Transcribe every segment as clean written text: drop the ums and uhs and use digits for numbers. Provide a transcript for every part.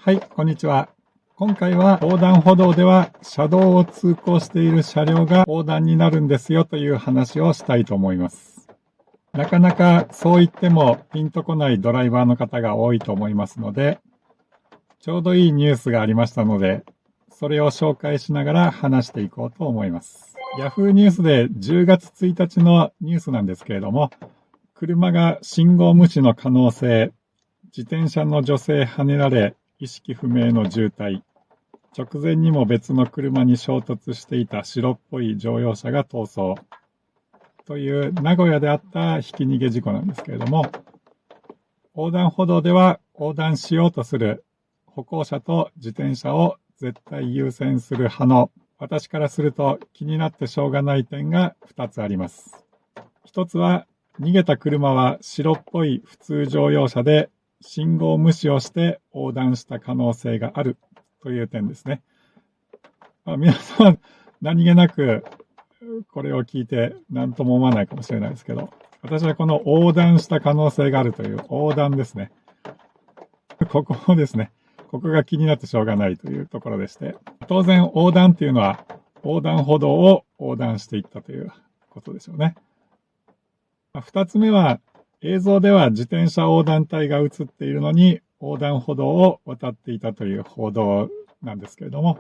はい、こんにちは。今回は横断歩道では車道を通行している車両が横断になるんですよという話をしたいと思います。なかなかそう言ってもピンとこないドライバーの方が多いと思いますので、ちょうどいいニュースがありましたので、それを紹介しながら話していこうと思います。Yahoo ニュースで10月1日のニュースなんですけれども、車が信号無視の可能性、自転車の女性跳ねられ、意識不明の重体、直前にも別の車に衝突していた白っぽい乗用車が逃走という名古屋であったひき逃げ事故なんですけれども、横断歩道では横断しようとする歩行者と自転車を絶対優先する派の私からすると気になってしょうがない点が2つあります。1つは逃げた車は白っぽい普通乗用車で信号無視をして横断した可能性があるという点ですね。皆様何気なくこれを聞いて何とも思わないかもしれないですけど、私はこの横断した可能性があるという横断ですね。ここですね。ここが気になってしょうがないというところでして、当然横断っていうのは横断歩道を横断していったということでしょうね。二つ目は、映像では自転車横断帯が映っているのに横断歩道を渡っていたという報道なんですけれども、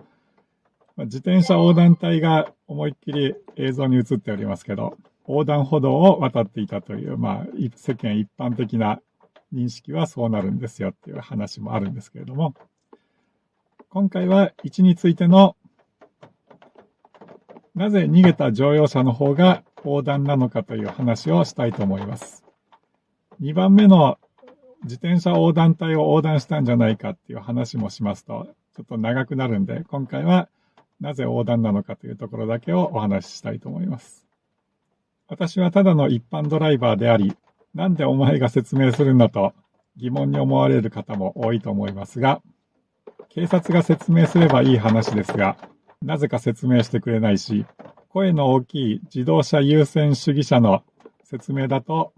自転車横断帯が思いっきり映像に映っておりますけど、横断歩道を渡っていたという、世間一般的な認識はそうなるんですよっていう話もあるんですけれども、今回は位置についてのなぜ逃げた乗用車の方が横断なのかという話をしたいと思います。2番目の自転車横断帯を横断したんじゃないかっていう話もしますと、ちょっと長くなるんで、今回はなぜ横断なのかというところだけをお話ししたいと思います。私はただの一般ドライバーであり、なんでお前が説明するんだと疑問に思われる方も多いと思いますが、警察が説明すればいい話ですが、なぜか説明してくれないし、声の大きい自動車優先主義者の説明だと、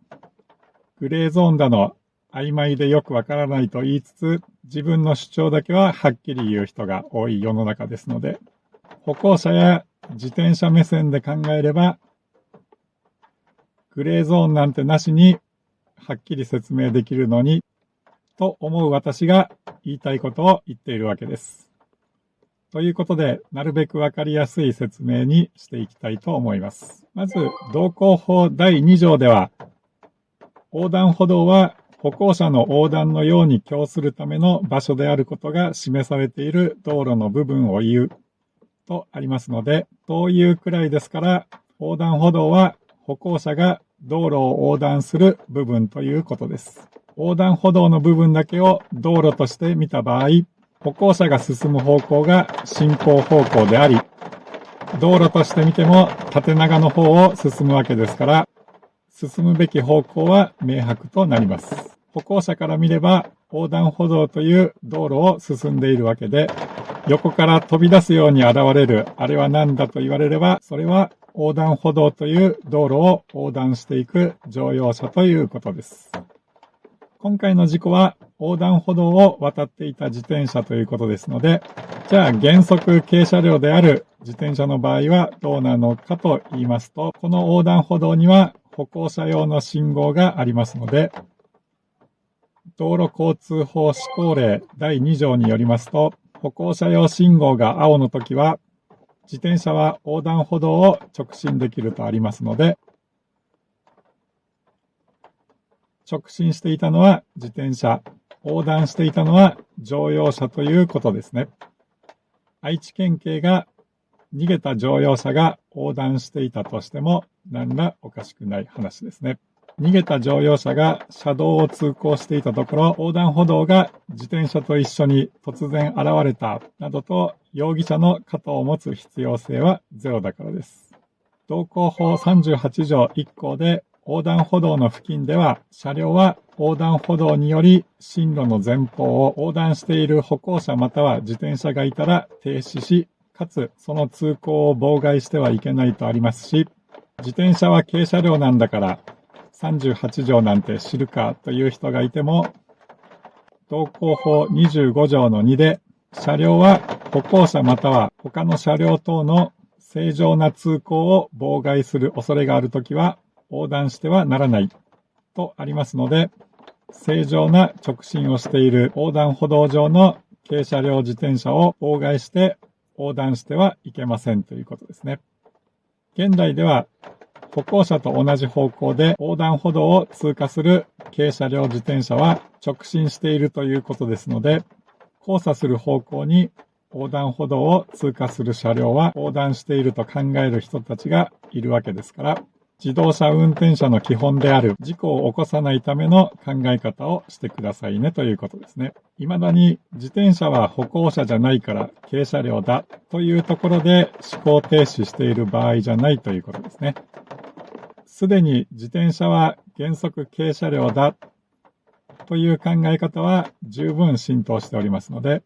グレーゾーンだの曖昧でよくわからないと言いつつ、自分の主張だけははっきり言う人が多い世の中ですので、歩行者や自転車目線で考えれば、グレーゾーンなんてなしにはっきり説明できるのに、と思う私が言いたいことを言っているわけです。ということで、なるべくわかりやすい説明にしていきたいと思います。まず、道交法第2条では、横断歩道は歩行者の横断のように供するための場所であることが示されている道路の部分を言うとありますので、そういうくらいですから、横断歩道は歩行者が道路を横断する部分ということです。横断歩道の部分だけを道路として見た場合、歩行者が進む方向が進行方向であり、道路として見ても縦長の方を進むわけですから、進むべき方向は明白となります。歩行者から見れば横断歩道という道路を進んでいるわけで、横から飛び出すように現れるあれは何だと言われれば、それは横断歩道という道路を横断していく乗用車ということです。今回の事故は横断歩道を渡っていた自転車ということですので、じゃあ原則軽車両である自転車の場合はどうなのかと言いますと、この横断歩道には歩行者用の信号がありますので、道路交通法施行令第2条によりますと、歩行者用信号が青の時は、自転車は横断歩道を直進できるとありますので、直進していたのは自転車、横断していたのは乗用車ということですね。愛知県警が逃げた乗用車が横断していたとしても何らおかしくない話ですね。逃げた乗用車が車道を通行していたところ、横断歩道が自転車と一緒に突然現れたなどと容疑者の肩を持つ必要性はゼロだからです。道交法38条1項で横断歩道の付近では、車両は横断歩道により進路の前方を横断している歩行者または自転車がいたら停止し、かつその通行を妨害してはいけないとありますし、自転車は軽車両なんだから38条なんて知るかという人がいても、道交法25条の2で、車両は歩行者または他の車両等の正常な通行を妨害する恐れがあるときは横断してはならないとありますので、正常な直進をしている横断歩道上の軽車両自転車を妨害して横断してはいけませんということですね。現代では歩行者と同じ方向で横断歩道を通過する軽車両自転車は直進しているということですので、交差する方向に横断歩道を通過する車両は横断していると考える人たちがいるわけですから、自動車運転者の基本である事故を起こさないための考え方をしてくださいねということですね。未だに自転車は歩行者じゃないから軽車両だというところで思考停止している場合じゃないということですね。すでに自転車は原則軽車両だという考え方は十分浸透しておりますので、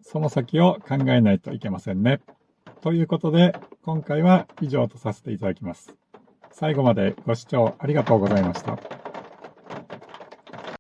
その先を考えないといけませんね。ということで、今回は以上とさせていただきます。最後までご視聴ありがとうございました。